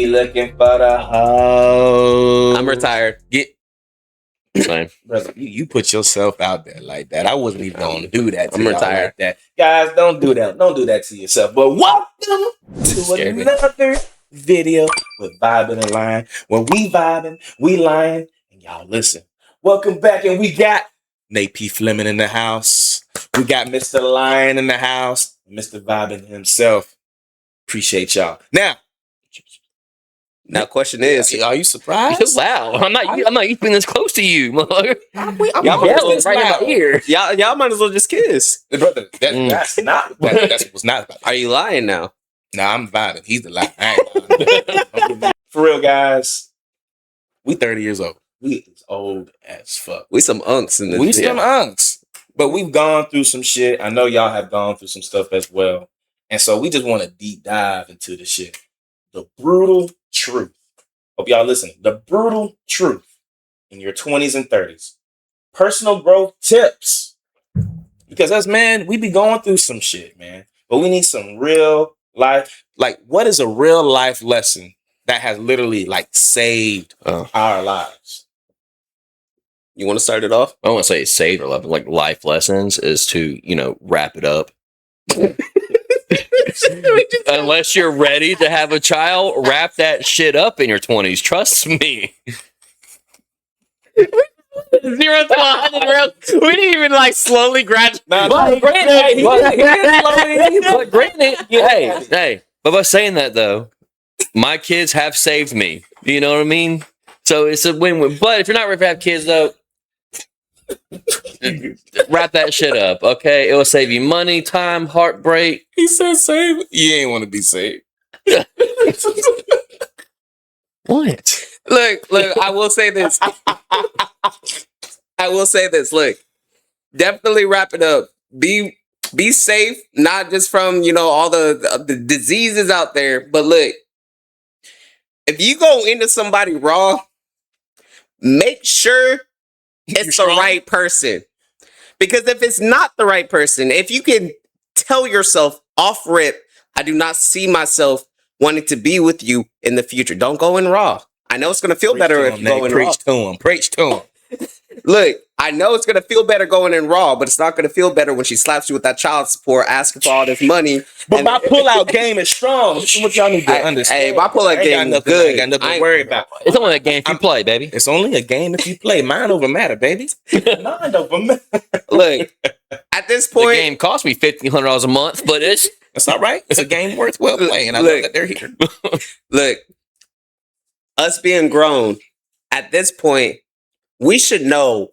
be looking for the hoe. I'm retired. Same. Brother, you put yourself out there like that. I wasn't even gonna do that to I'm y'all retired. like that. Guys, don't do that. Don't do that to yourself. But welcome to another video with Vibin and Lyin. When we vibing, we lying, and y'all listen. Welcome back, and we got Natepfleming in the house. We got Mr. Lyin in the house, Mr. Vibin himself. Appreciate y'all. Now, question is, are you surprised? You're loud. I'm not even this close to you, motherfucker. Y'all might as well right in my ear. Y'all might as well just kiss. Brother, that's not that's what's not about. Are you lying now? Nah, I'm vibing. He's the lie. I ain't lying. For real, guys. We 30 years old. We is old as fuck. We some unks in this. We some unks. But we've gone through some shit. I know y'all have gone through some stuff as well. And so we just want to deep dive into the shit. The brutal truth. Hope y'all listening. The brutal truth in your 20s and 30s. Personal growth tips. Because us, man, we be going through some shit, man. But we need some real life. Like, what is a real life lesson that has literally, like, saved our lives? You want to start it off? I don't want to say saved or like life lessons is to, wrap it up. Unless you're ready to have a child, wrap that shit up in your 20s. Trust me. 0 to 100. We didn't even slowly graduate. But granted, hey. But by saying that though, my kids have saved me. You know what I mean? So it's a win-win. But if you're not ready to have kids though, wrap that shit up, okay? It will save you money, time, heartbreak. He said save. You ain't want to be saved. What? Look, I will say this. Look, definitely wrap it up. Be safe, not just from, all the diseases out there. But look, if you go into somebody raw, make sure it's the right person. Because if it's not the right person, if you can tell yourself off rip, I do not see myself wanting to be with you in the future. Don't go in raw. I know it's going to feel better if you go in raw. Preach to him. Look, I know it's going to feel better going in raw, but it's not going to feel better when she slaps you with that child support, asking for all this money. But my pull-out game is strong. This is what y'all need to understand. Hey, my pull-out game is good. I ain't got nothing to worry about. It's only a game if you play, baby. It's only a game if you play. Mind over matter, baby. Mind over matter. Look, at this point... The game cost me $1,500 a month, but it's all right. It's a game worth well playing. I love that they're here. Look, us being grown, at this point, we should know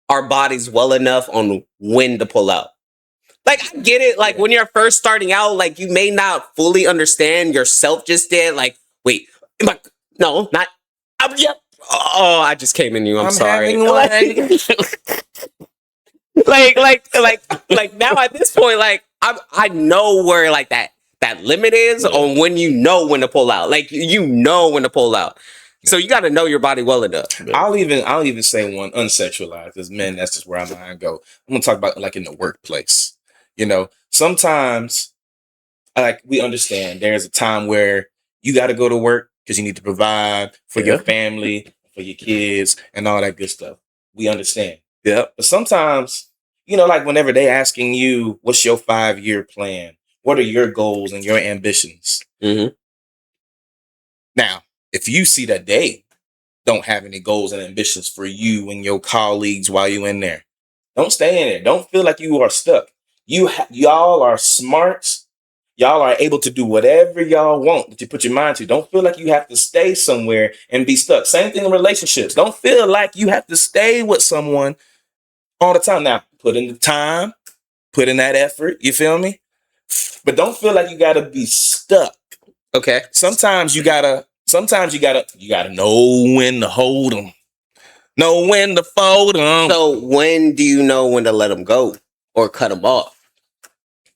our bodies well enough on when to pull out. Like, I get it. Like, when you're first starting out, like, you may not fully understand yourself just yet. Like, wait, no, not, yep. Oh, I just came in you. I'm sorry. Like now at this point, like, I know where, like, that limit is on when you know when to pull out. Like, you know when to pull out. So you got to know your body well enough. I'll even say one unsexualized. As men, that's just where my mind go. I'm gonna talk about like in the workplace. Sometimes like we understand there's a time where you got to go to work because you need to provide for your family, for your kids, and all that good stuff. We understand. Yeah. But sometimes, like whenever they asking you, what's your 5-year plan? What are your goals and your ambitions? Mm-hmm. Now, if you see that they don't have any goals and ambitions for you and your colleagues while you in there, don't stay in there. Don't feel like you are stuck. Y'all are smart. Y'all are able to do whatever y'all want that you put your mind to. Don't feel like you have to stay somewhere and be stuck. Same thing in relationships. Don't feel like you have to stay with someone all the time. Now, put in the time, put in that effort. You feel me? But don't feel like you got to be stuck. Okay. Sometimes you gotta know when to hold them, know when to fold them. So when do you know when to let them go or cut them off?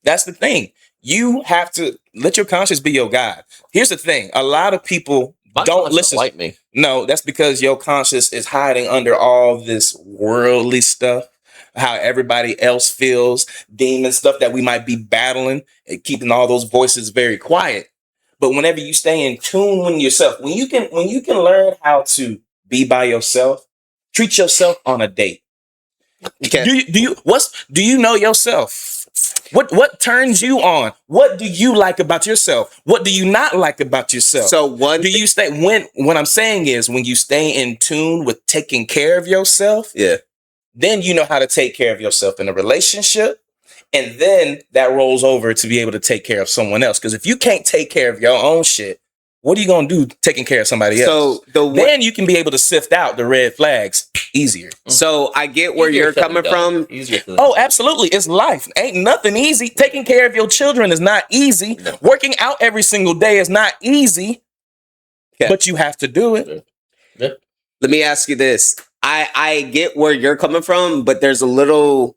That's the thing. You have to let your conscience be your guide. Here's the thing. A lot of people don't listen. Like me. No, that's because your conscience is hiding under all this worldly stuff. How everybody else feels, demon stuff that we might be battling and keeping all those voices very quiet. But whenever you stay in tune with yourself, when you can learn how to be by yourself, treat yourself on a date. Okay. Do you know yourself? What turns you on? What do you like about yourself? What do you not like about yourself? So one do you stay when what I'm saying is when you stay in tune with taking care of yourself, yeah. then you know how to take care of yourself in a relationship. And then that rolls over to be able to take care of someone else. Because if you can't take care of your own shit, what are you gonna do taking care of somebody else? Then you can be able to sift out the red flags easier. So I get where you're coming from. Oh, absolutely. It's life. Ain't nothing easy. Taking care of your children is not easy. No. Working out every single day is not easy. Okay. But you have to do it. Yeah. Let me ask you this. I get where you're coming from, but there's a little,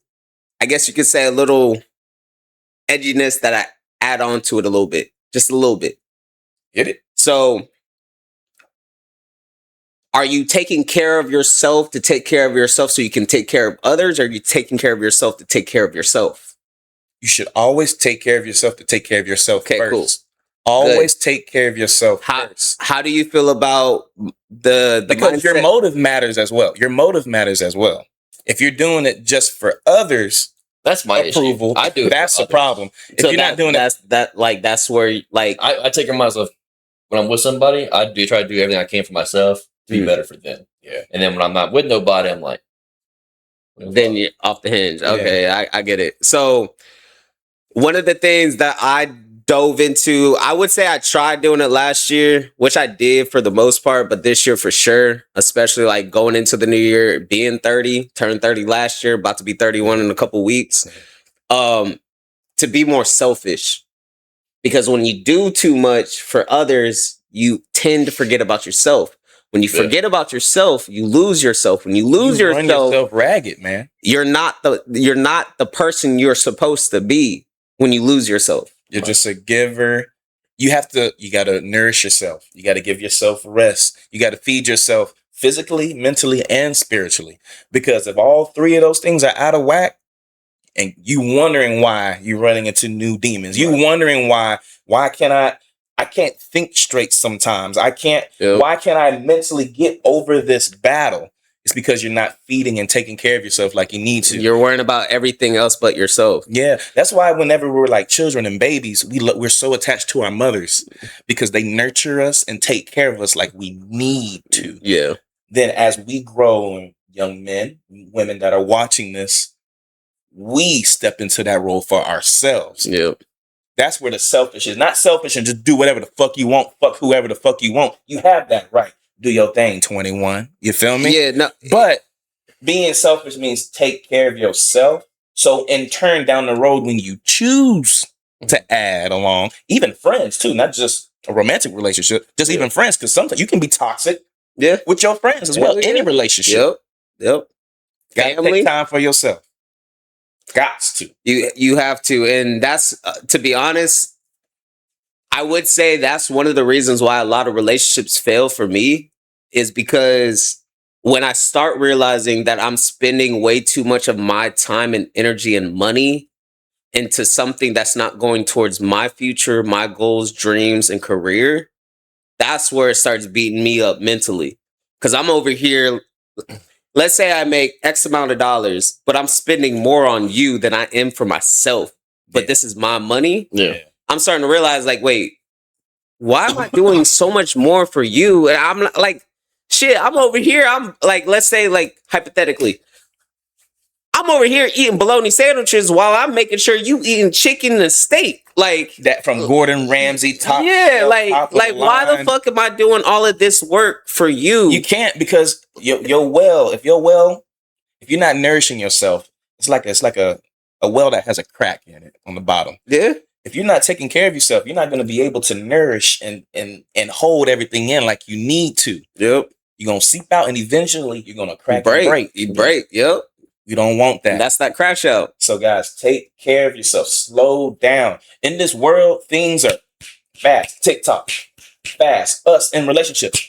I guess you could say a little edginess that I add on to it a little bit. Just a little bit. Get it? So, are you taking care of yourself to take care of yourself so you can take care of others? Or are you taking care of yourself to take care of yourself? You should always take care of yourself to take care of yourself first. Cool. Always take care of yourself first. How do you feel about the because mindset? Your motive matters as well. Your motive matters as well. If you're doing it just for others, that's my approval. Issue. I do. That's a problem. If so you're not doing that's where I take care of myself. When I'm with somebody, I do try to do everything I can for myself to be better for them. Yeah. And then when I'm not with nobody, I'm like, then you're off the hinge. Okay, yeah. I get it. So one of the things that I dove into, I would say I tried doing it last year, which I did for the most part, but this year for sure, especially like going into the new year, being 30, turned 30 last year, about to be 31 in a couple weeks, to be more selfish. Because when you do too much for others, you tend to forget about yourself. When you forget about yourself, you lose yourself. When you lose yourself, run yourself ragged, man. You're not the person you're supposed to be when you lose yourself. You're just a giver. You got to nourish yourself. You got to give yourself rest. You got to feed yourself physically, mentally, and spiritually. Because if all three of those things are out of whack, and you wondering why you're running into new demons. You wondering why can't I can't think straight sometimes. Why can't I mentally get over this battle? It's because you're not feeding and taking care of yourself like you need to. You're worrying about everything else but yourself. Yeah. That's why whenever we're like children and babies, we're so attached to our mothers because they nurture us and take care of us like we need to. Yeah. Then as we grow, young men, women that are watching this, we step into that role for ourselves. Yep. That's where the selfish is. Not selfish and just do whatever the fuck you want, fuck whoever the fuck you want. You have that right. Do your thing, 21. You feel me? Yeah, no. But being selfish means take care of yourself. So in turn, down the road, when you choose to add along, even friends too, not just a romantic relationship, just even friends, because sometimes you can be toxic with your friends as well. Any relationship. Yep. Gotta take time for yourself. Gots to. You have to. And that's, to be honest, I would say that's one of the reasons why a lot of relationships fail for me is because when I start realizing that I'm spending way too much of my time and energy and money into something that's not going towards my future, my goals, dreams, and career, that's where it starts beating me up mentally. Because I'm over here... Let's say I make X amount of dollars, but I'm spending more on you than I am for myself. But this is my money. Yeah. I'm starting to realize, like, wait, why am I doing so much more for you? And I'm like, shit, I'm over here. I'm like, let's say, like, hypothetically, I'm over here eating bologna sandwiches while I'm making sure you eating chicken and steak. Like that from Gordon Ramsay top. Yeah, like why the fuck am I doing all of this work for you? You can't because if you're not nourishing yourself, it's like a well that has a crack in it on the bottom. Yeah. If you're not taking care of yourself, you're not going to be able to nourish and hold everything in like you need to. Yep. You're going to seep out and eventually you're going to crack and break. You break. Yep. You don't want that. And that's that crash out. So guys, take care of yourself. Slow down. In this world, things are fast. TikTok, fast. Us in relationships,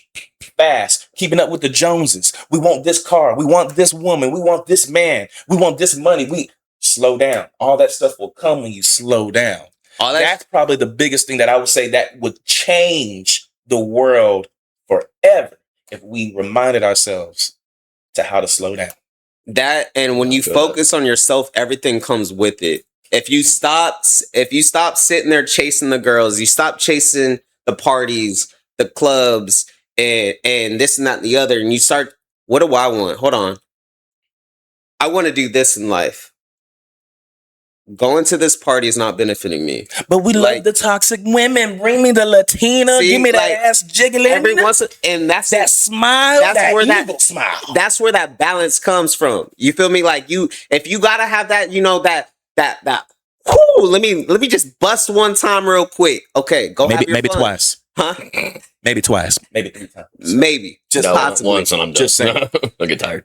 fast. Keeping up with the Joneses. We want this car. We want this woman. We want this man. We want this money. We slow down. All that stuff will come when you slow down. That's probably the biggest thing that I would say that would change the world forever if we reminded ourselves to how to slow down. That, and when you focus on yourself, everything comes with it. If you stop sitting there chasing the girls, you stop chasing the parties, the clubs, and this and that and the other, and you start, what do I want? Hold on. I want to do this in life. Going to this party is not benefiting me. But we love the toxic women. Bring me the Latina. Give me that ass jiggling. Every once, and that's that smile. That's where that smile. That's where that balance comes from. You feel me? Like if you gotta have that, that. Whoo, let me just bust one time real quick. Okay, go. Maybe fun. Twice. Huh? Maybe twice. Maybe 3 times. Maybe just possibly. Once and I'm just saying. I get tired.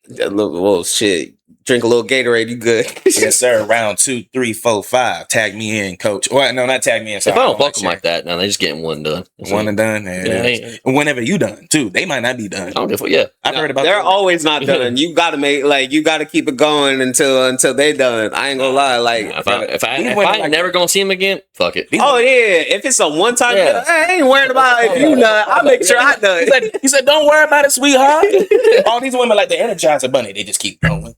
Well, shit. Drink a little Gatorade, you good? Yes, sir. Round 2, 3, 4, 5. Tag me in, coach. Or no, not tag me in. Sorry, if I don't fuck them like that, now they just getting one done. One and done. And whenever you done, too. They might not be done. I don't give a fuck. Yeah, I've heard about. They're always not done. You gotta you gotta keep it going until they done. I ain't gonna lie. Like if I ain't never gonna see them again, fuck it. Oh yeah, if it's a one time, I ain't worried about if you done. I'll make sure I done. He said, "Don't worry about it, sweetheart." All these women like the Energizer Bunny. They just keep going.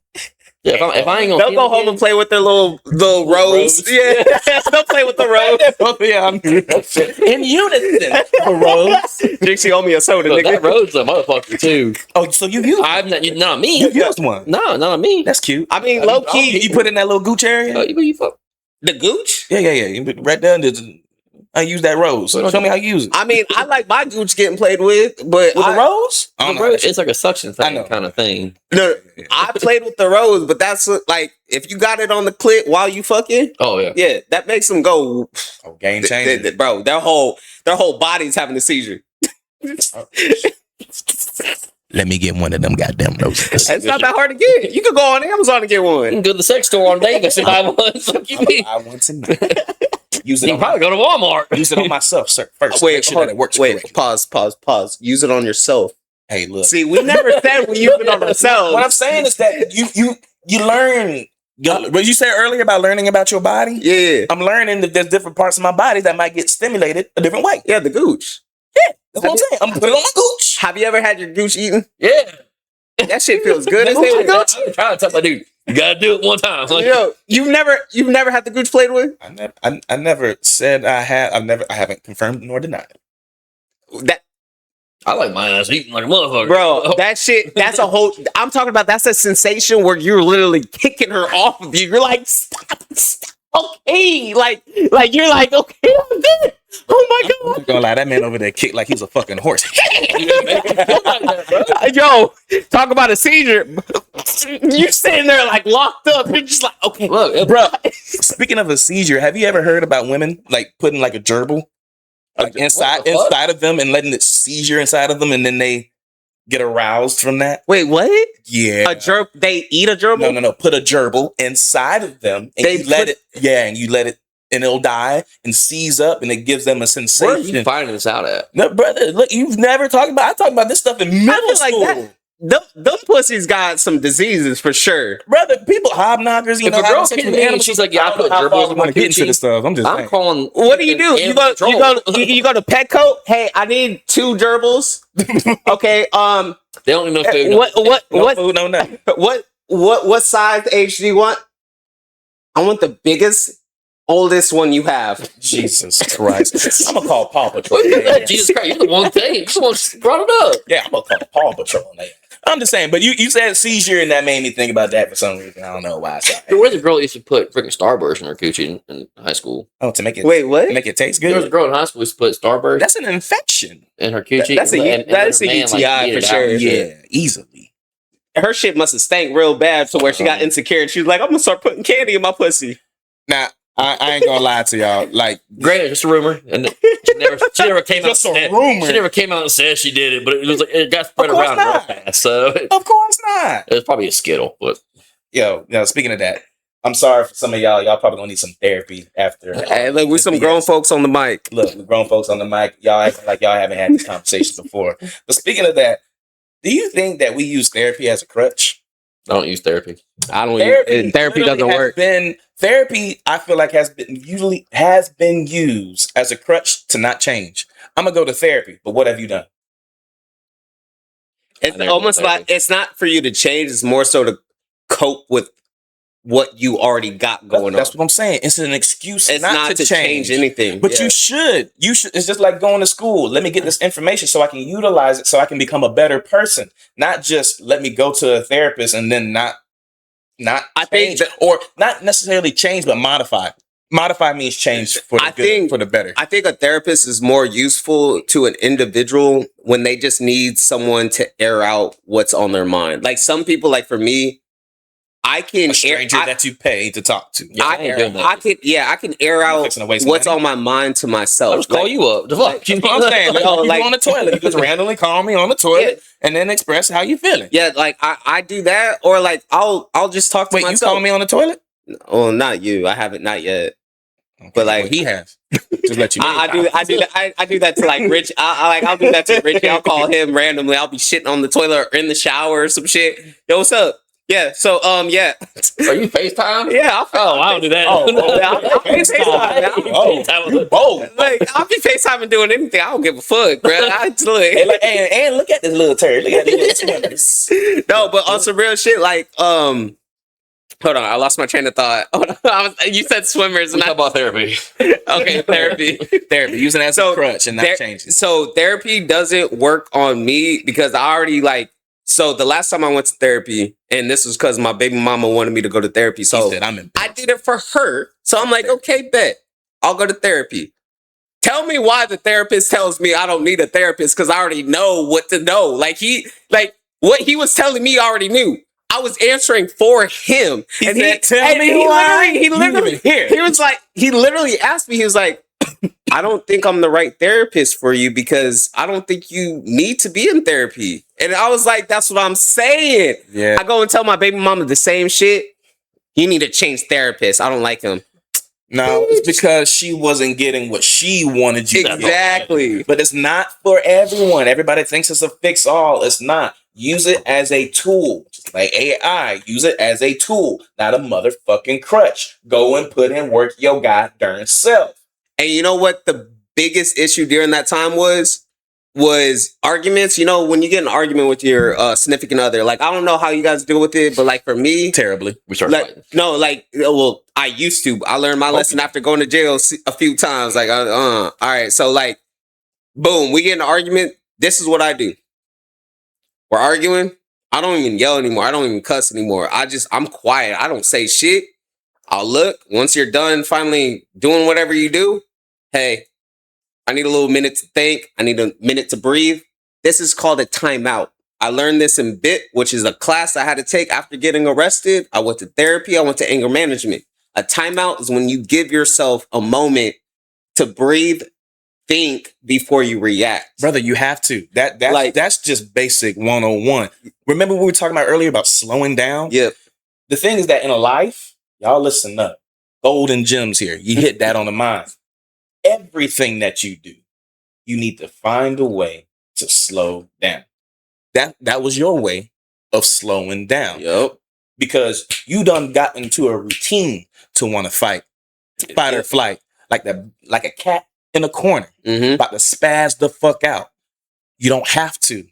Yeah, if I ain't gonna, they'll go home and play with their little rose. Yeah, they'll play with the rose. Yeah, in unison. The rose. Dixie owe me a soda. Look, that rose's a motherfucker too. Oh, so you used? I'm not me. You used one? No, not me. That's cute. I mean, low key. You put it in that little gooch area. Oh, you fuck the gooch? Yeah. You put right there. I use that rose. So show me how you use it. I mean, I like my gooch getting played with, but the rose? It's like a suction thing kind of thing. No, I played with the rose, but that's like if you got it on the clit while you fucking. Oh yeah, that makes them go. Oh, game changer, bro. Their whole body's having a seizure. Let me get one of them goddamn roses. It's not that hard to get. You can go on Amazon and get one. You can go to the sex store on Davis and buy one. I want to. Use it. You can probably go to Walmart. Use it on myself, sir. First, wait, make sure that it works. Wait, correctly. pause. Use it on yourself. Hey, look. See, we never said we use it on ourselves. What I'm saying is that you learn. What you said earlier about learning about your body? Yeah, I'm learning that there's different parts of my body that might get stimulated a different way. Yeah, the gooch. Yeah, that's what I'm saying. I'm gonna put it on my gooch. Have you ever had your gooch eaten? Yeah. That shit feels good as hell. I'm trying to tell my dude, you gotta do it one time. Like, yo, you've never had the gooch played with? I never said I have. I haven't confirmed nor denied. That I like my ass eating like a motherfucker, bro. That shit. That's a whole. I'm talking about. That's a sensation where you're literally kicking her off of you. You're like, stop. Okay, like you're like, okay, I'm dead. Oh my god! I'm not gonna lie, that man over there kicked like he was a fucking horse. Yo, talk about a seizure. You sitting there like locked up. You're just like, okay, look, bro. Speaking of a seizure, have you ever heard about women like putting like a gerbil inside of them and letting it seizure inside of them, and then they get aroused from that? Wait, what? Yeah, They eat a gerbil? No. Put a gerbil inside of them, and you let it. And it'll die and seize up, and it gives them a sensation. Where are you finding this out at? No, brother, look, you've never talked about. I talk about this stuff in middle school. Like them pussies got some diseases for sure, brother. People hobknockers. You if know, a girl came to me and she's like, "Yeah, I put gerbils in my coochie." Stuff. I'm saying. calling. What do? You go to Petco. Hey, I need 2 gerbils. Okay. They don't even know food. What food? No nothing. What size age do you want? I want the biggest. Oldest one you have. Jesus Christ. I'm gonna call Paw Patrol. Jesus Christ, you're the one thing. You're the one who brought it up. Yeah, I'm gonna call Paw Patrol. I'm just saying, but you said seizure, and that made me think about that for some reason. I don't know why. There was a girl that used to put freaking Starburst in her coochie in high school. Oh, to make it what? Make it taste good. There was a girl in high school who used to put Starburst. That's an infection In her coochie. That's a UTI for sure. Yeah, easily. Her shit must have stank real bad to where she got insecure, and she was like, "I'm gonna start putting candy in my pussy." Now, I ain't gonna lie to y'all. Like, granted, just a rumor, and she never came out. Just a rumor. She never came out and said she did it, but it was like it got spread around real fast. So, of course not. It was probably a skittle, but speaking of that, I'm sorry for some of y'all. Y'all probably gonna need some therapy after. Hey, look, we some grown folks on the mic. Look, we grown folks on the mic. Y'all acting like y'all haven't had these conversations before. But speaking of that, do you think that we use therapy as a crutch? I don't use therapy. I don't. Therapy literally doesn't has work. Therapy, I feel like has been used as a crutch to not change. I'm gonna go to therapy, but what have you done? It's almost like it's not for you to change. It's more so to cope with what you already got going on. That's what I'm saying. It's an excuse It's not to change anything. But you should. It's just like going to school. Let me get this information so I can utilize it so I can become a better person. Not just let me go to a therapist and then not change, or not necessarily change, but modify. Modify means change for the better. I think a therapist is more useful to an individual when they just need someone to air out what's on their mind. Like some people, like for me, I can a stranger that you pay to talk to. Yeah, I can air out what's on my mind to myself. I'll just call you up. The fuck? You know what I'm saying? Like, you on the toilet. You just randomly call me on the toilet and then express how you feeling. Yeah, like I do that, or like I'll just talk to myself. You call me on the toilet? Oh, not you. I haven't, not yet. Okay, but like he has. Just let you know. I do that to like Rich. I'll do that to Richie. I'll call him randomly. I'll be shitting on the toilet or in the shower or some shit. Yo, what's up? Yeah. So yeah. Are you FaceTime? Yeah. I don't do that. I'll FaceTime. Like I'll be FaceTiming doing anything. I don't give a fuck, bro. And look at this little turd. Look at these little swimmers. No, but on some real shit, like hold on, I lost my train of thought. You said swimmers. We talk about therapy. Okay, therapy. Using it as a crutch and not changing. So therapy doesn't work on me because I already so the last time I went to therapy, and this was because my baby mama wanted me to go to therapy. So I did it for her. So I'm like, okay, bet. I'll go to therapy. Tell me why the therapist tells me I don't need a therapist because I already know what to know. Like what he was telling me I already knew. I was answering for him. He literally asked me, he was like, I don't think I'm the right therapist for you because I don't think you need to be in therapy. And I was like, that's what I'm saying. Yeah. I go and tell my baby mama the same shit. You need to change therapists. I don't like him. No, it's because she wasn't getting what she wanted you to. Exactly. But it's not for everyone. Everybody thinks it's a fix all. It's not. Use it as a tool. Just like AI, use it as a tool, not a motherfucking crutch. Go and put in work your goddamn self. And you know what the biggest issue during that time was arguments. You know, when you get an argument with your significant other, like I don't know how you guys deal with it, but like for me, terribly. We start fighting. No, well, I used to. I learned my lesson after going to jail a few times. Like, all right, so like, boom, we get in an argument. This is what I do. We're arguing. I don't even yell anymore. I don't even cuss anymore. I'm quiet. I don't say shit. I'll look. Once you're done finally doing whatever you do, hey, I need a little minute to think. I need a minute to breathe. This is called a timeout. I learned this in BIT, which is a class I had to take after getting arrested. I went to therapy. I went to anger management. A timeout is when you give yourself a moment to breathe, think before you react. Brother, you have to. That's just basic 101. Remember we were talking about earlier about slowing down? Yep. The thing is that in a life, y'all listen up. Golden gems here. You hit that on the mind. Everything that you do, you need to find a way to slow down. That was your way of slowing down. Yep. Because you done got into a routine to want to fight or flight, like a cat in a corner, about to spaz the fuck out. You don't have to,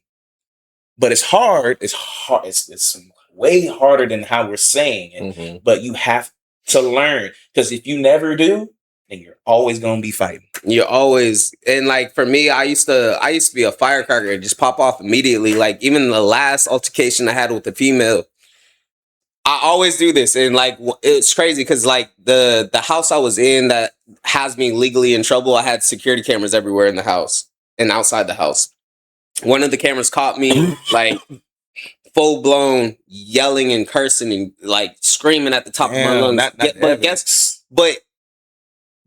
but it's hard. It's hard. It's way harder than how we're saying it. But you have to learn, because if you never do, then you're always gonna be fighting. You're always, and like for me, I used to be a firecracker and just pop off immediately. Like even the last altercation I had with the female, I always do this, and like it's crazy because like the house I was in that has me legally in trouble, I had security cameras everywhere in the house and outside the house. One of the cameras caught me like full blown yelling and cursing and like screaming at the top of my lungs. But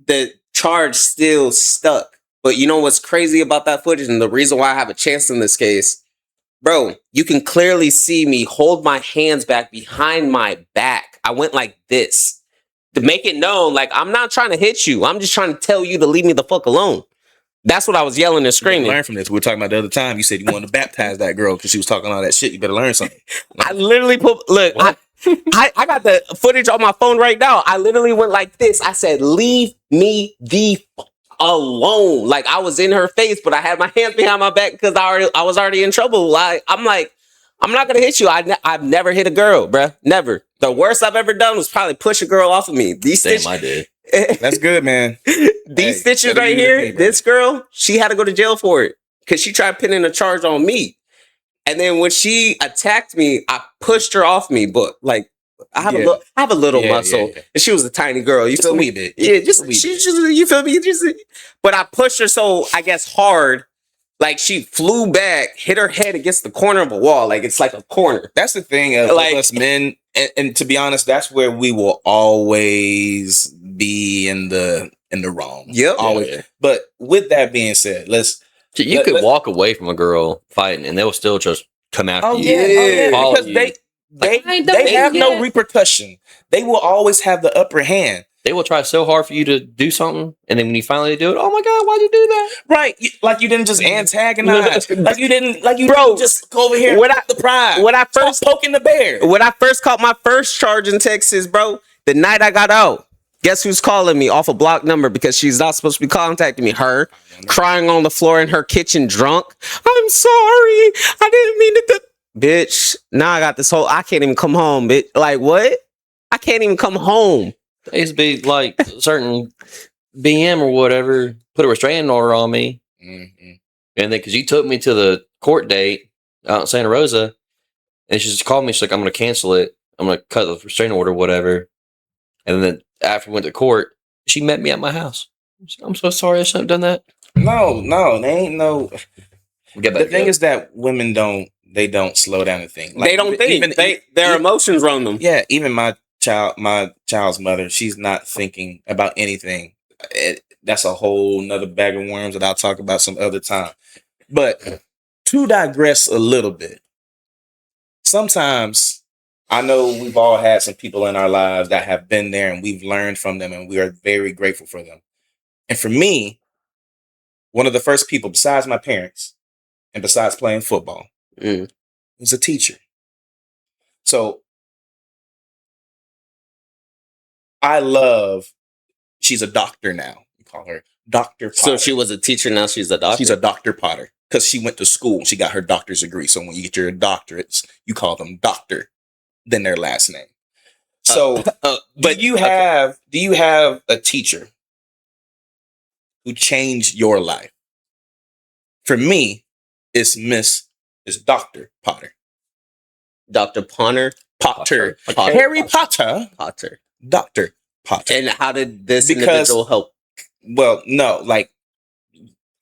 the charge still stuck. But you know what's crazy about that footage, and the reason why I have a chance in this case? Bro, you can clearly see me hold my hands back behind my back. I went like this to make it known, like, I'm not trying to hit you. I'm just trying to tell you to leave me the fuck alone. That's what I was yelling and You screaming. learn from this. We were talking about the other time. You said you wanted to baptize that girl because she was talking all that shit. You better learn something. I literally I got the footage on my phone right now. I literally went like this. I said, "Leave me the alone." Like I was in her face, but I had my hands behind my back because I was already in trouble. I'm like, I'm not gonna hit you. I've never hit a girl, bruh. Never. The worst I've ever done was probably push a girl off of me. Damn, I did. That's good, man. These stitches right here, this girl, she had to go to jail for it because she tried pinning a charge on me. And then when she attacked me, I pushed her off me. But like, I have a little muscle, and she was a tiny girl. You feel me? Bit. Yeah, you feel me? But I pushed her so I guess hard, like she flew back, hit her head against the corner of a wall. Like it's like a corner. That's the thing of us men, and to be honest, that's where we will always be in the wrong. Yep. Always. Yeah. But with that being said, you could walk away from a girl fighting, and they'll still just come after you. Yeah. Because they have no repercussion. They will always have the upper hand. They will try so hard for you to do something, and then when you finally do it, oh my god, why'd you do that? Right, like you didn't just antagonize, like you didn't just go over here. The pride. When I first poking the bear. When I first caught my first charge in Texas, bro, the night I got out, guess who's calling me off a block number because she's not supposed to be contacting me? Her, crying on the floor in her kitchen, drunk. I'm sorry, I didn't mean to. Bitch, now I got this whole. I can't even come home, bitch. Like what? I can't even come home. They used to be like certain BM or whatever put a restraining order on me, and then because you took me to the court date out in Santa Rosa, and she just called me. She's like, "I'm going to cancel it. I'm going to cut the restraining order, whatever." And then after we went to court, she met me at my house. I'm so sorry I shouldn't have done that. No, they ain't no. The thing is that women don't slow down and think. Like, they don't think. Their emotions run them. Yeah, even my child's mother, she's not thinking about anything. That's a whole nother bag of worms that I'll talk about some other time. But to digress a little bit, sometimes I know we've all had some people in our lives that have been there and we've learned from them and we are very grateful for them. And for me, one of the first people besides my parents and besides playing football was a teacher. So she's a doctor now. You call her Dr. Potter. So she was a teacher, now she's a doctor? She's a Dr. Potter because she went to school. She got her doctor's degree. So when you get your doctorates, you call them doctor, then their last name. So, do you have a teacher who changed your life? For me, it's Dr. Potter. Dr. Potter? Potter. Harry Potter. Potter. Dr. Potter. And how did this individual help? Well, no, like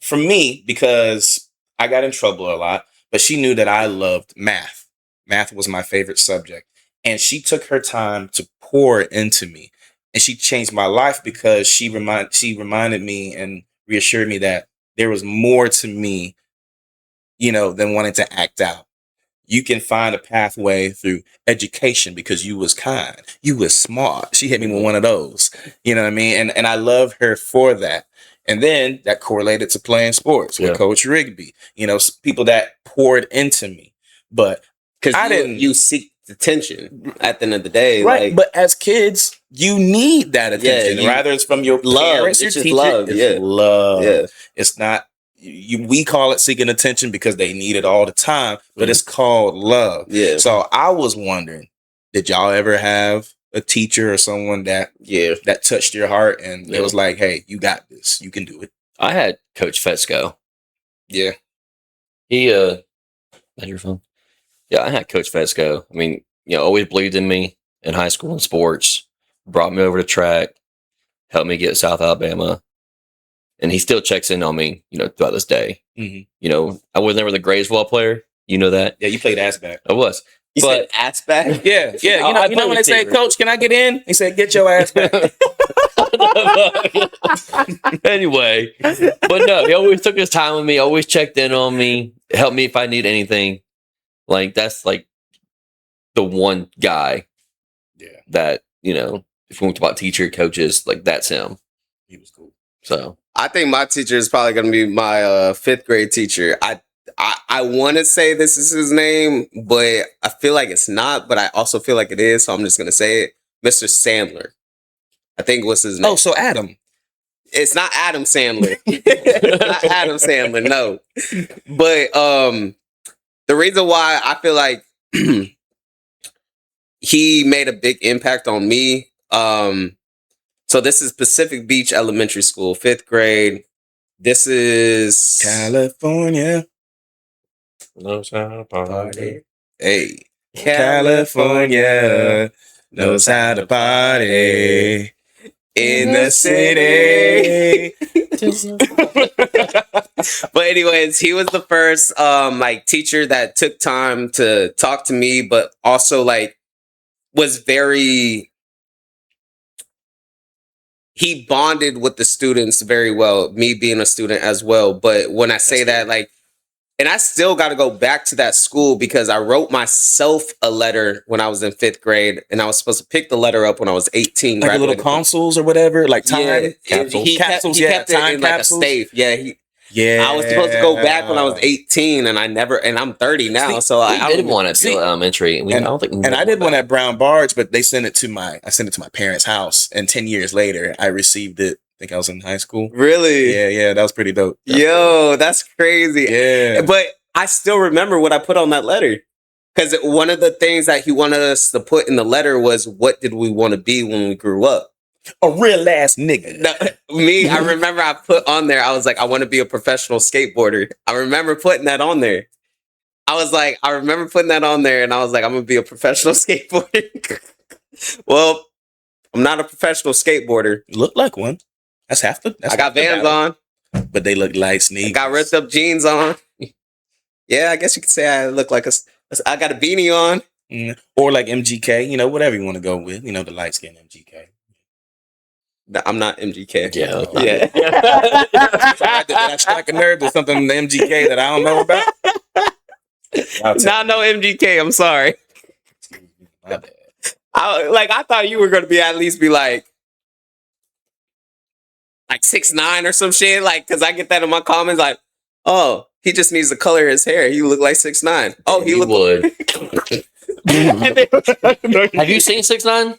for me, because I got in trouble a lot, but she knew that I loved math. Math was my favorite subject. And she took her time to pour into me. And she changed my life because she reminded me and reassured me that there was more to me, than wanting to act out. You can find a pathway through education because you was kind. You was smart. She hit me with one of those. You know what I mean? And I love her for that. And then that correlated to playing sports with Coach Rigby. People that poured into me. But because you seek attention at the end of the day. Right. Like, but as kids, you need that attention. Rather it's from your parents, your teacher. Love. It's love. Yeah. It's not. We call it seeking attention because they need it all the time, but it's called love. Yeah. So I was wondering, did y'all ever have a teacher or someone that touched your heart and it was like, hey, you got this, you can do it? I had Coach Fesco. Yeah. He that's your phone. Yeah, I had Coach Fesco. I mean, always believed in me in high school and sports, brought me over to track, helped me get South Alabama. And he still checks in on me, throughout this day. Mm-hmm. I was never the greatest ball player. You know that? Yeah, you played ass back. I was. You said ass back? Yeah. You know when they say, Coach, can I get in? He said, get your ass back. Anyway, but no, he always took his time with me, always checked in on me, helped me if I need anything. Like, that's like the one guy that, if we talk about teacher, coaches, like that's him. He was cool. So I think my teacher is probably going to be my fifth grade teacher. I want to say this is his name, but I feel like it's not. But I also feel like it is, so I'm just going to say it. Mr. Sandler. I think what's his name? Oh, so Adam. It's not Adam Sandler. It's not Adam Sandler, no. But the reason why I feel like he made a big impact on me. So this is Pacific Beach Elementary School, 5th grade. This is California. knows how to party. Hey. California knows how to party in the city. But anyways, he was the first like teacher that took time to talk to me, but also like was very, he bonded with the students very well, me being a student as well. But when I say that, like, and I still got to go back to that school because I wrote myself a letter when I was in 5th grade, and I was supposed to pick the letter up when I was 18. Like a little consoles or whatever, like time capsules. He kept it time in like capsules. a safe. Yeah, I was supposed to go back when I was 18, and I never. And I'm 30 now, so I did one at elementary. I don't think. And I did one at Brown Barge, but they sent it to my parents' house, and 10 years later, I received it. I think I was in high school. Really? Yeah, that was pretty dope. Yo, that's crazy. Yeah, but I still remember what I put on that letter. Because one of the things that he wanted us to put in the letter was, what did we want to be when we grew up? A real ass nigga. No, I remember I put on there, I was like, I want to be a professional skateboarder. I remember putting that on there. I remember putting that on there, and I was like, I'm going to be a professional skateboarder. Well, I'm not a professional skateboarder. You look like one. That's half the. I got Vans on. But they look like sneakers. I got ripped up jeans on. Yeah, I guess you could say I look like I got a beanie on. Or like MGK, whatever you want to go with. The light skin MGK. I'm not MGK. Yeah. Did I strike a nerve with something in the MGK that I don't know about? No MGK. I'm sorry. My bad. I thought you were going to be at least be like 6'9" or some shit. Like, because I get that in my comments. Like, oh, he just needs to color his hair. He look like 6'9". Oh, he would. Have you seen 6'9"?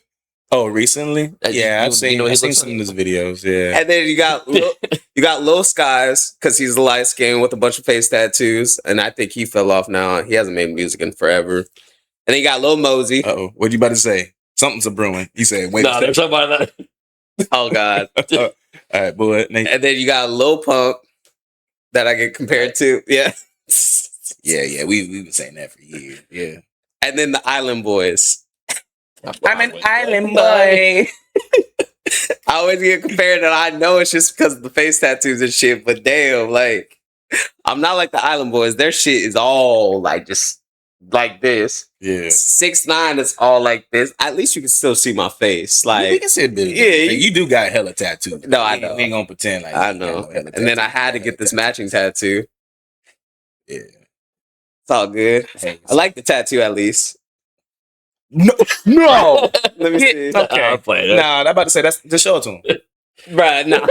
Oh, recently? Yeah, I've seen some of his videos. Yeah, and then you got Lil Skies, because he's light skinned with a bunch of face tattoos, and I think he fell off now. He hasn't made music in forever. And then you got Lil Mosey. Uh-oh, what you about to say? Something's a brewing. You said, wait. No, there's somebody that. Oh God! All right, boy. And then you got Lil Pump that I get compared to. Yeah, yeah. We've been saying that for years. Yeah. And then the Island Boys. I'm an island boy. I always get compared, and I know it's just because of the face tattoos and shit. But damn, like, I'm not like the Island Boys. Their shit is all like just like this. Yeah. 6'9" is all like this. At least you can still see my face. Like, you can see a bit. Yeah, you do got hella tattoos. No, I know. We ain't gonna pretend like I know. And then I had to get this matching tattoo. Yeah, it's all good. I like the tattoo at least. No. Let me see. Okay. Nah, I'm about to say that's just show it to him. Right, no.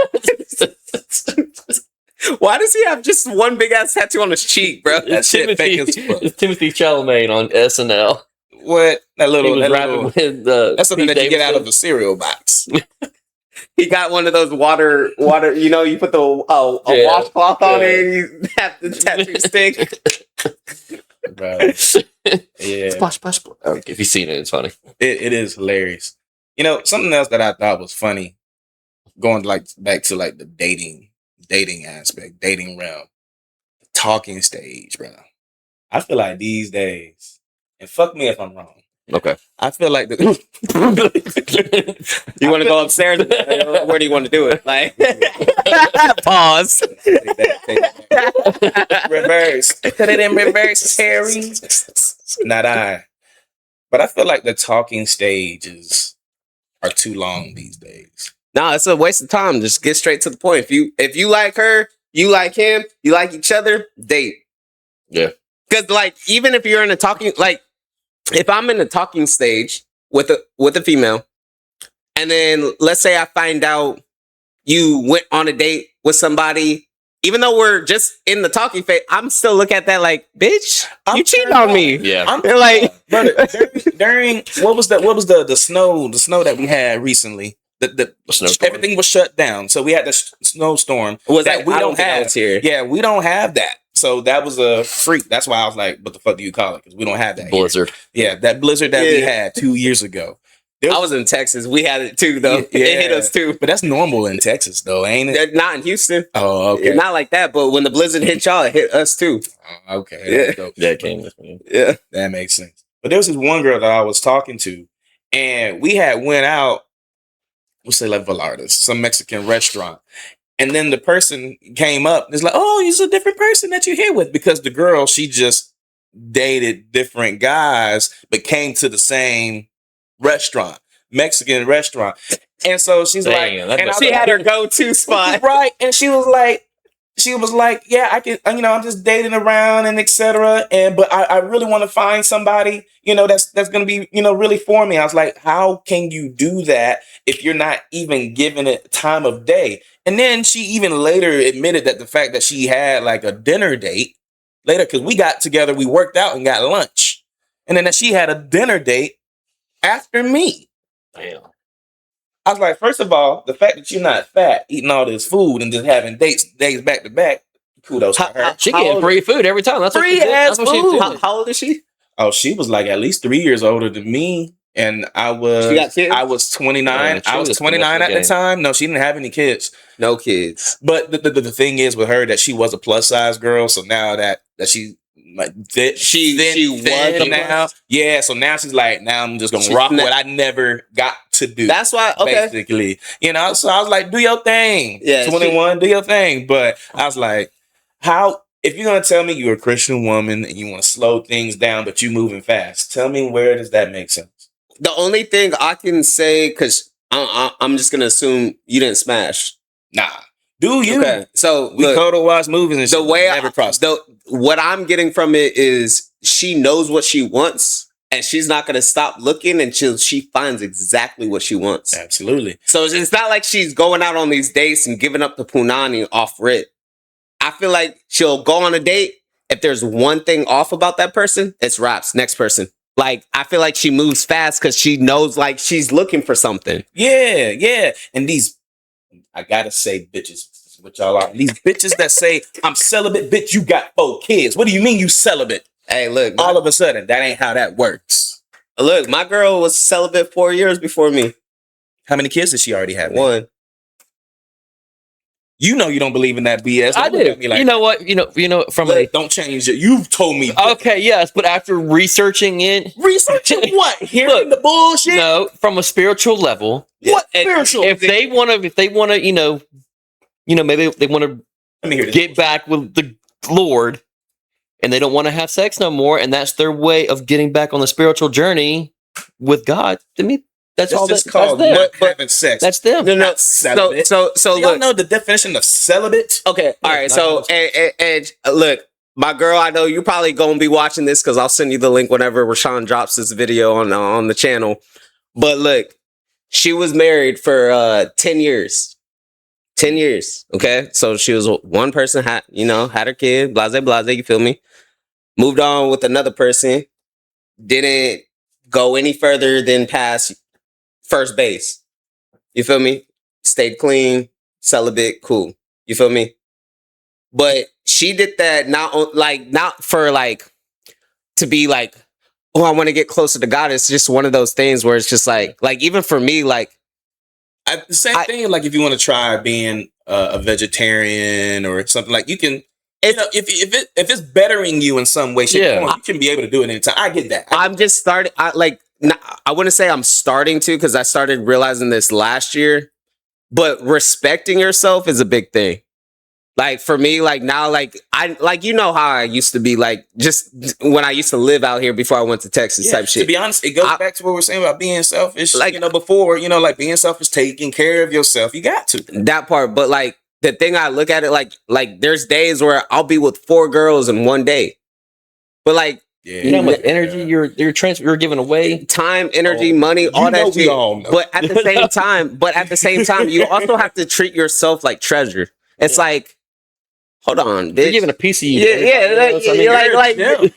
Why does he have just one big ass tattoo on his cheek, bro? That shit fake as fuck. It's Timothy Chalamet on SNL. What? That little. With, that's something Pete that you get out Davidson. of a cereal box. He got one of those water. You put the washcloth on it, and you have the tattoo stick. Right. Yeah. Splash. If you've seen it, it's funny. It is hilarious. Something else that I thought was funny, going back to the dating aspect, dating realm, the talking stage, bro. I feel like these days, and fuck me if I'm wrong. Okay. I feel like You want to go upstairs? Where do you want to do it? Like, pause. Reverse. Put it in reverse, Terry. Not I. But I feel like the talking stages are too long these days. No, it's a waste of time. Just get straight to the point. If you like her, you like him, you like each other, date. Yeah. Because even if you're in a talking, if I'm in a talking stage with a female, and then let's say I find out you went on a date with somebody, even though we're just in the talking phase, I'm still looking at that like, bitch, you cheated on me. Yeah. They're like, brother, during what was the snow that we had recently? The snowstorm. everything was shut down, so we had the snowstorm. was that like, we I don't think I have was here. Yeah, we don't have that. So that was a freak. That's why I was like, "What the fuck do you call it?" Because we don't have that here. Blizzard. Yeah, that blizzard that we Yeah. had 2 years ago. I was in Texas. We had it too, though. Yeah. It hit us too. But that's normal in Texas, though, ain't it? Not in Houston. Oh, okay. Not like that. But when the blizzard hit y'all, it hit us too. Oh, okay. Yeah. There we go. That came with me. Yeah. That makes sense. But there was this one girl that I was talking to, and we had went out, we'll say like Velarde's, some Mexican restaurant. And then the person came up and it's like, oh, he's a different person that you're here with. Because the girl, she just dated different guys, but came to the same restaurant, Mexican restaurant. And so she's Damn, like, and I She was had her like, go-to spot. right. And she was like, yeah, I can, I'm just dating around and etc. But I really want to find somebody, that's going to be, really for me. I was like, how can you do that if you're not even giving it time of day? And then she even later admitted that the fact that she had like a dinner date later, because we got together, we worked out and got lunch. And then that she had a dinner date after me. Damn. I was like, first of all, the fact that you're not fat, eating all this food and just having days back to back, kudos to her. She How getting old- free food every time. That's what Free she did. ass That's what she food. did. How old is she? Oh, she was like at least 3 years older than me. And She got kids? I was 29. She I was was 29 at the game. time. No, she didn't have any kids. No kids. But the thing is with her that she was a plus size girl. So now that she like She was thin a now. plus- Yeah. So now she's like, now I'm just gonna She's rock not- what I never got to do. That's why. Okay. Basically, so I was like, do your thing. Yeah, 21, do your thing. But I was like, if you're gonna tell me you're a Christian woman and you want to slow things down, but you moving fast, tell me where does that make sense? The only thing I can say, because I'm just gonna assume you didn't smash. Nah. Do you? Okay. So We look, total watch movies and shit. the way never crossed. what I'm getting from it is she knows what she wants, and she's not gonna stop looking until she finds exactly what she wants. Absolutely. So it's not like she's going out on these dates and giving up the punani off rip. I feel like she'll go on a date. If there's one thing off about that person, it's wraps. Next person. Like, I feel like she moves fast because she knows, like, she's looking for something. Yeah. And these, I gotta say, bitches, this is what y'all are. These bitches that say, I'm celibate, bitch, you got 4 kids. What do you mean you celibate? Hey, look. All of a sudden, that ain't how that works. Look, my girl was celibate 4 years before me. How many kids does she already have? One. You know you don't believe in that BS. I Don't look do. at me like, You know what? From a don't change it. You've told me. okay, yes, but after researching it, Researching what? Hearing Look, the bullshit? no, from a spiritual level, What And spiritual? if they want to, maybe they want to Let me hear this. get back with the Lord, and they don't want to have sex no more, and that's their way of getting back on the spiritual journey with God. To me, that's It's all. just That's called them. not having sex. That's them. No. Not celibate. So Do y'all look. know the definition of celibate? Okay, all right. not So, and look, my girl, I know you're probably gonna be watching this because I'll send you the link whenever Rashawn drops this video on the channel. But look, she was married for 10 years. 10 years. Okay, so she was one person, had her kid, blase blase. You feel me? Moved on with another person. Didn't go any further than past first base. You feel me? Stayed clean, celibate, cool. You feel me? But she did that not for to be like, oh, I want to get closer to God. It's just one of those things where it's just like even for me, The same thing. Like if you want to try being a vegetarian or something, like you can. If it's bettering you in some way, shape, or form, you can be able to do it anytime. I get that. I'm just starting. I wouldn't say I'm starting to, because I started realizing this last year. But respecting yourself is a big thing. Like for me, now, how I used to be, just when I used to live out here before I went to Texas type shit. To be honest, it goes back to what we're saying about being selfish. Like, before, being selfish, taking care of yourself. You got to. That part, but the thing I look at it like there's days where I'll be with 4 girls in one day, but Yeah. You know how much energy you're giving away. Time, energy, money, all that shit. Know. But at the same time, you also have to treat yourself like treasure. It's like, hold on, bitch. You're giving a piece of you.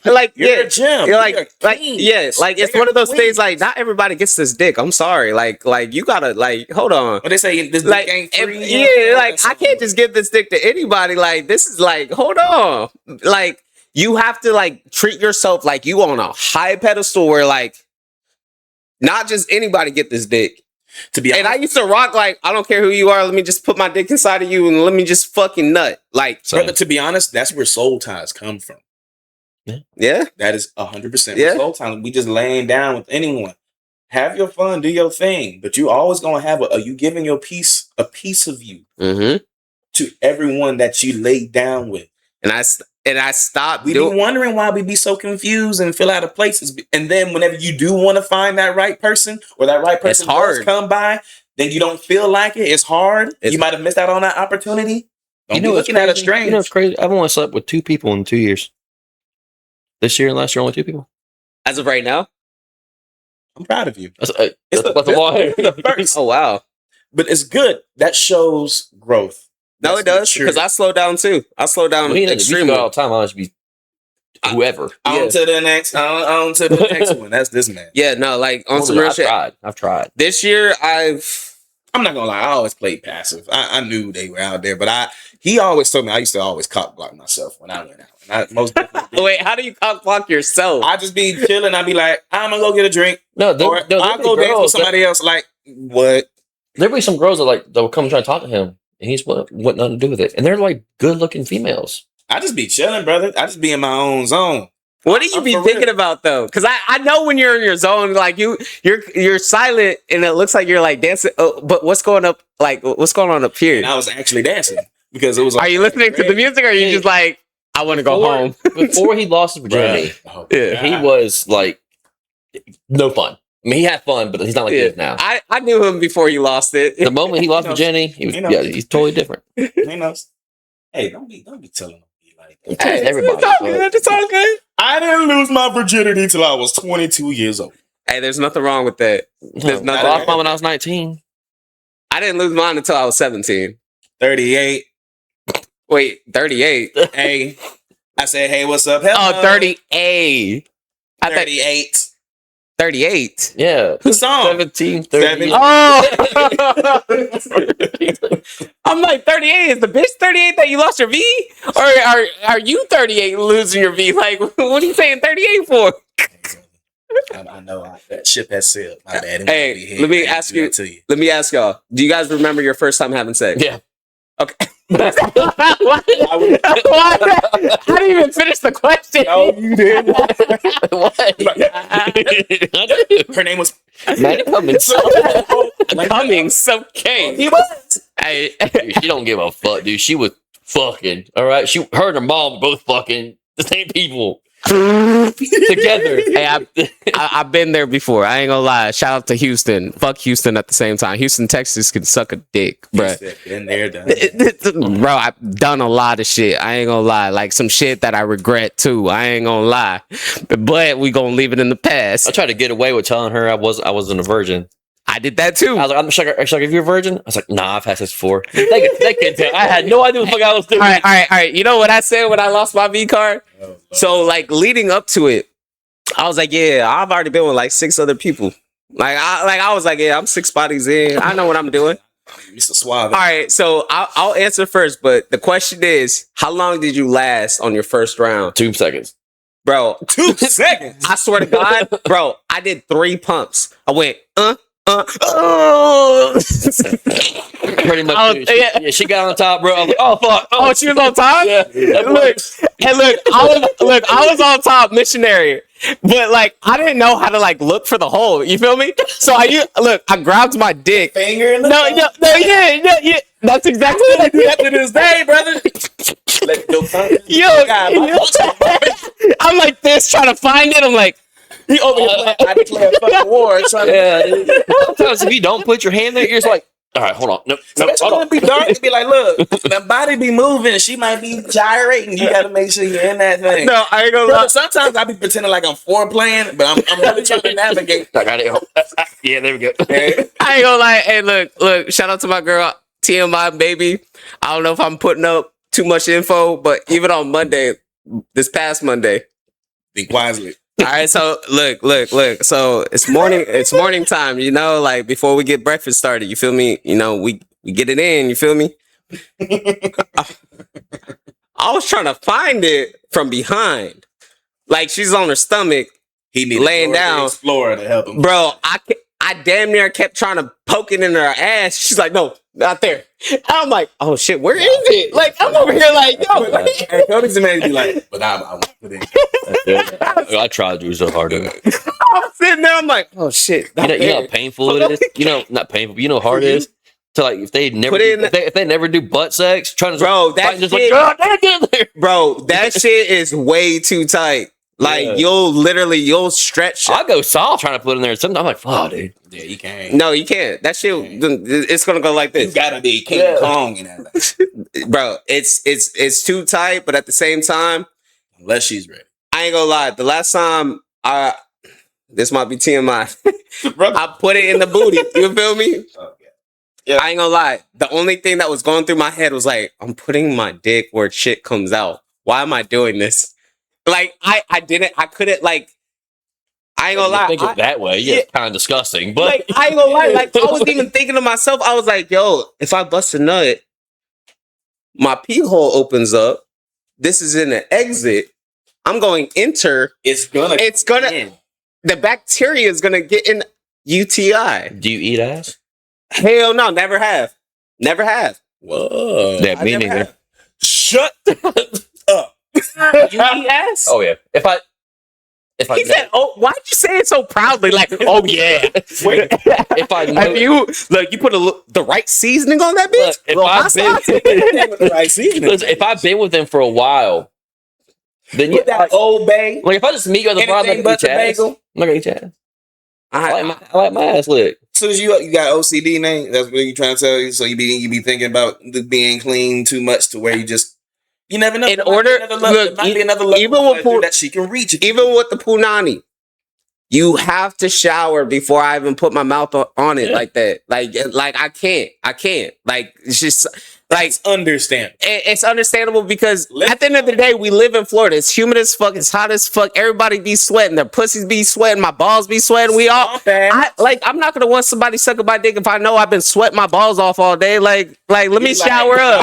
Like, you're a gem. You're like, it's one of those things. Like, not everybody gets this dick. I'm sorry. Like you gotta hold on. But they say this dick ain't free. I can't just give this dick to anybody. Like, this is like, hold on. Like, you have to like treat yourself like you on a high pedestal where like, not just anybody get this dick. To be honest, and I used to rock like, I don't care who you are. Let me just put my dick inside of you and let me just fucking nut. Like, brother, to be honest, that's where soul ties come from. Yeah, that is 100% soul ties. We just laying down with anyone. Have your fun, do your thing, but you always gonna have you giving your piece, a piece of you, to everyone that you laid down with. And I stopped. We be wondering why we be so confused and feel out of places. And then whenever you do want to find that right person, or that right person does come by, then you don't feel like it. It's hard. You might have missed out on that opportunity. Don't be looking at it strange. You know what's crazy? I've only slept with 2 people in 2 years. This year and last year, only 2 people. As of right now, I'm proud of you. That's the first. Oh wow! But it's good. That shows growth. No, it does, because I slow down too. I slow down extremely all the time. I just be whoever. On to the next. On to the next one. That's this man. Yeah, no, like on some real shit. I've tried. This year, I'm not gonna lie. I always played passive. I knew they were out there, but he always told me I used to always cock block myself when I went out. And most wait, how do you cock block yourself? I just be chilling. I be like, I'm gonna go get a drink. No, I'll go dance with somebody else. Like what? There'll be some girls that will come and try to talk to him. And he's what nothing to do with it. And they're like good looking females. I just be chilling, brother. I just be in my own zone. What do you be thinking about though? Because I know when you're in your zone, like you're silent and it looks like you're like dancing. Oh, but what's going on up here? And I was actually dancing because it was. Are you listening to the music, or are you just like, I want to go home? Before he lost his virginity, he was like no fun. I mean, he had fun, but he's not like this now. I knew him before he lost it. The moment he lost virginity, he's totally different. He knows. Hey, don't be telling him like that. Hey, everybody. It's all good. I didn't lose my virginity till I was 22 years old. Hey, there's nothing wrong with that. There's nothing. I lost mine when I was 19. I didn't lose mine until I was 17. 38. Wait, 38. Hey, I said, hey, what's up? Hello. Oh, 38. 38. 38. Yeah. The song. 17, 38. Oh! I'm like, 38 is the bitch 38 that you lost your V? Or are you 38 losing your V? Like, what are you saying 38 for? I know that ship has sailed. My bad. Hey, let me ask you. Let me ask y'all. Do you guys remember your first time having sex? Yeah. Okay. What? I didn't even finish the question. No, you didn't. What? Her name was Maddie Cummings. Cummings. Okay. He was. Hey, dude, she don't give a fuck, dude. She was fucking. All right, her and her mom were both fucking the same people. Together. Hey, I've been there before. I ain't gonna lie. Shout out to Houston. Fuck Houston at the same time. Houston, Texas can suck a dick, bro. Been there, done. Bro, I've done a lot of shit. I ain't gonna lie. Like some shit that I regret too. I ain't gonna lie. But we gonna leave it in the past. I tried to get away with telling her I wasn't a virgin. I did that too. I was like, I'm sure if you're a virgin. I was like, nah, I've had this before. They can't tell. I had no idea what the fuck I was doing. All right. You know what I said when I lost my V card? So like leading up to it, I was like, yeah, I've already been with like 6 other people. I was like, yeah, I'm 6 bodies in. I know what I'm doing. Mr. Suave. All right, so I'll answer first, but the question is, how long did you last on your first round? 2 seconds. Bro, 2 seconds. I swear to God, bro, I did 3 pumps. I went, Pretty much. She got on top, bro. I was like, oh fuck. Oh, she was on top? Yeah. Look, I was on top, missionary. But like, I didn't know how to like look for the hole. You feel me? So I grabbed my dick. Finger in the yeah. That's exactly what I do to this day, brother. I'm like this, trying to find it. I'm like, he over here I declare a fucking war. Yeah. Sometimes if you don't put your hand there, you're just like, All right, hold on. No, So no, it's hold gonna on. be dark and be like, look, the body be moving. She might be gyrating. You gotta make sure you're in that thing. No, I ain't gonna Brother, lie. sometimes I be pretending like I'm foreplaying, but I'm really trying to navigate. I got it. Yeah, there we go. Man. I ain't gonna lie. Hey, look. Shout out to my girl TMI baby. I don't know if I'm putting up too much info, but even on Monday, this past Monday. Think wisely. All right, so look. So it's morning time, you know, like before we get breakfast started, you feel me? You know, we get it in, you feel me? I was trying to find it from behind. Like she's on her stomach, He needed laying down. Explorer to help him. Bro, I damn near kept trying to poke it in her ass. She's like, no, not there. I'm like, oh shit, where is it? Like, I'm over here like, yo. And Cody's the man to be like, but I won't put it in. I tried to do so hard. I'm sitting there, I'm like, oh shit. You know how painful it is. You know, not painful. But you know how hard it is to like if they never Put it in if they never do butt sex, trying to Bro, that just shit- like God, get in there. Bro, that shit is way too tight. Like, Yeah. you'll stretch. I go soft trying to put in there. Sometimes I'm like, fuck, dude. Yeah, you can't. No, you can't. That shit, it's gonna go like You this. gotta be King Kong in that thing. Bro, it's too tight, but at the same time, Unless she's ready. I ain't gonna lie. The last time this might be TMI. I put it in the booty. You feel me? Okay. Yeah. I ain't gonna lie. The only thing that was going through my head was like, I'm putting my dick where shit comes out. Why am I doing this? Like, I couldn't, like, I ain't gonna lie. Think it that way, yeah, it's kind of disgusting. But Like, I ain't gonna lie. Like, I was even thinking to myself, I was like, yo, if I bust a nut, my pee hole opens up. This is in the exit. I'm going enter. It's gonna The bacteria is gonna get in UTI. do you eat ass? Hell no, never have. Never have. Whoa. Yeah, I me never neither. have. Shut up. You eat ass? Oh yeah. If I He said, "Oh, why'd you say it so proudly? Like, oh yeah." Wait. if I know, Have you look? You put the right seasoning on that bitch. Look, if Little I've hot been- sauce? With the right seasoning. listen, if I've been with them for a while, then With that Old Bay, like if I just meet you at the bar, I'm anything not but the gonna eat your ass. bagel. I'm not gonna eat your ass. I- I like my ass licked. As soon as you got OCD name, that's what you trying to tell you. So you be thinking about being clean too much to where you never know. In There might be order- another level- look, there might be another level even of with pleasure Pooh- that she can reach. even with the punani, you have to shower before I even put my mouth on it Yeah. like that. Like I can't. Like it's just like It's understandable. it's understandable because Let's at the end of the day, we live in Florida. It's humid as fuck. It's hot as fuck. Everybody be sweating. Their pussies be sweating. My balls be sweating. We all. I'm not gonna want somebody sucking my dick if I know I've been sweating my balls off all day. Like let me shower up.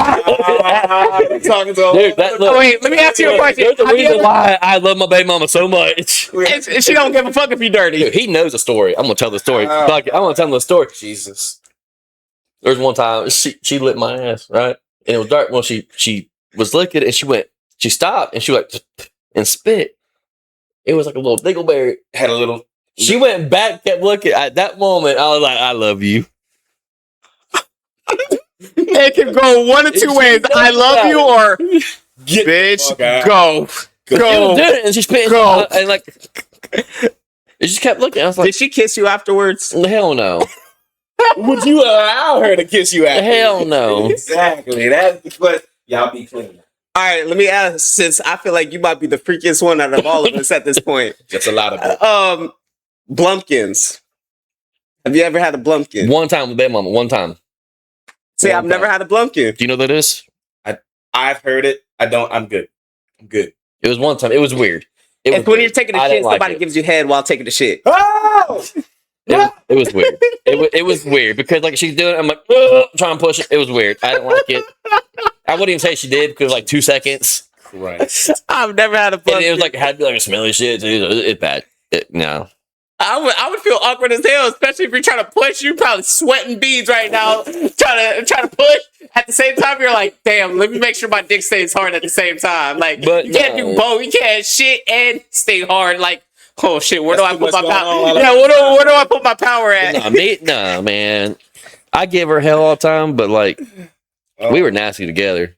Talking to Dude, that, Oh, wait, let me ask you a question. There's a Have you reason ever- why I love my baby mama so much. And she don't give a fuck if you dirty. Dude, he knows the story. I'm gonna tell the story. Oh. Fuck it, I'm gonna tell him the story. Jesus. There was one time she lit my ass, right? And it was dark when she was licking it and she stopped and she went and spit. It was like a little dingleberry. Had a little. She went back, kept looking. At that moment, I was like, I love you. It can go one of two ways. I love you or Get bitch, fuck out. go. She was Go. doing it and she spit Go. and like it just kept looking. I was like, Did she kiss you afterwards? hell no. Would you allow her to kiss you after? Hell no. Exactly. That's the question. Y'all be clean. All right, let me ask, since I feel like you might be the freakiest one out of all of us at this point. That's a lot of it. Blumpkins. Have you ever had a Blumpkin? One time with baby mama, one time. See, one I've never time. had a Blumpkin. Do you know what that is? I've heard it. I don't. I'm good. I'm good. It was one time. It was weird. It It's was when weird. you're taking a I shit, didn't like somebody it. gives you head while taking the shit. Oh! It was weird. It was weird because like she's doing it, I'm like, "Ugh," trying to push it. It was weird. I didn't like it. I wouldn't even say she did because it was like 2 seconds. Christ. I've never had a And Blumpkin. it was like, it had to be like a smelly shit too. It's bad. No. I would feel awkward as hell, especially if you're trying to push. You're probably sweating beads right now, trying to push. At the same time, you're like, damn, let me make sure my dick stays hard at the same time. Like, But you can't no. do both. You can't shit and stay hard. Like, oh shit, where That's do I too put my much going power? on. Yeah, where do I put my power at? No, man. I give her hell all the time, but like, we were nasty together.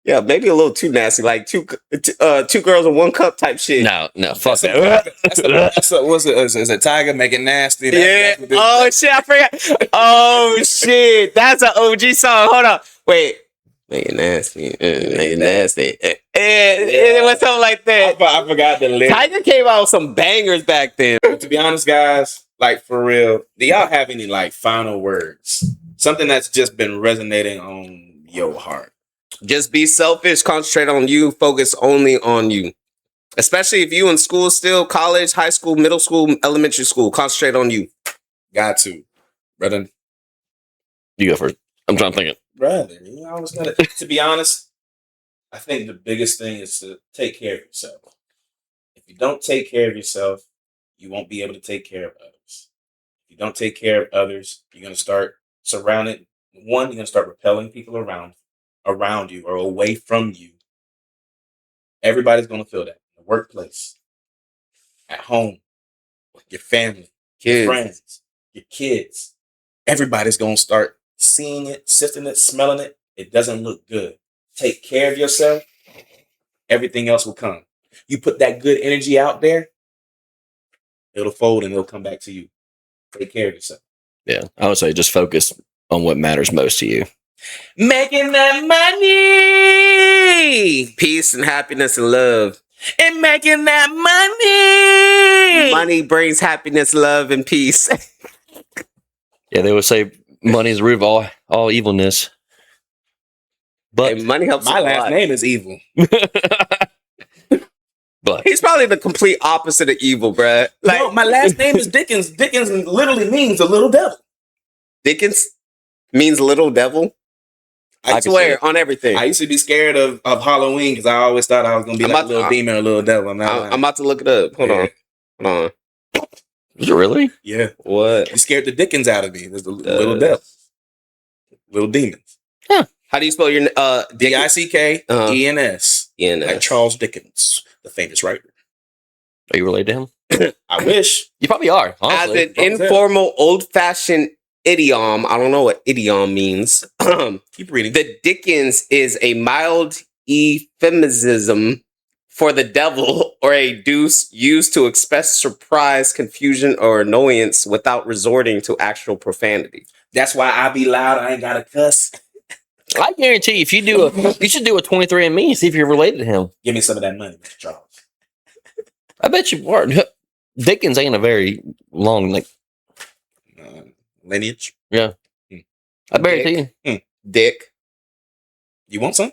Yeah, maybe a little too nasty, like two girls in one cup type shit. No, fuck that. What's it? Is it Tiger Make It Nasty? Yeah. Oh shit, I forgot. Oh shit, that's an OG song. Hold on, wait. Make it nasty. Make it nasty. It was something like that. I forgot the lyrics. Tiger came out with some bangers back then. To be honest, guys, like for real, do y'all have any like final words? Something that's just been resonating on your heart. Just be selfish. Concentrate on you. Focus only on you. Especially if you in school still, college, high school, middle school, elementary school. Concentrate on you. Got to, brother. You go first. I'm trying to think it. Brother, you always gotta. To be honest, I think the biggest thing is to take care of yourself. If you don't take care of yourself, you won't be able to take care of others. If you don't take care of others, you're gonna start surrounded. One, you're gonna start repelling people around you or away from you. Everybody's gonna feel that in the workplace, at home, your family, Kids. your friends, your kids. Everybody's gonna start seeing it, sifting it, smelling it. It doesn't look good. Take care of yourself. Everything else will come. You put that good energy out there, it'll fold and it'll come back to you. Take care of yourself. Yeah, I would say just focus on what matters most to you. Making that money. Peace and happiness and love. And making that money. Money brings happiness, love, and peace. Yeah, they would say money is the root of all evilness. But And money helps. My a last lot. name is Evil. but He's probably the complete opposite of evil, bruh. Like No, my last name is Dickens. Dickens literally means a little devil. Dickens means little devil. I can see swear it. on everything. I used to be scared of Halloween because I always thought I was going to be I'm like a about little to- demon or a little devil. I'm about to look it up. Hold Yeah. on. is it really? Yeah. What? You scared the Dickens out of me. There's the little devil. Little demons. How do you spell your Dickens? Dickens. In Like Charles Dickens, the famous writer. Are you related to him? I wish. You probably are. as Honestly. an informal, old-fashioned idiom. I don't know what idiom means. Keep reading. The Dickens is a mild euphemism for the devil or a deuce used to express surprise, confusion, or annoyance without resorting to actual profanity. That's why I be loud. I ain't got to cuss. I guarantee you, if you should do a 23andMe and see if you're related to him. Give me some of that money, Mr. Charles. I bet you are. Dickens ain't a very long, Lineage. I bet you. Dick. You want some?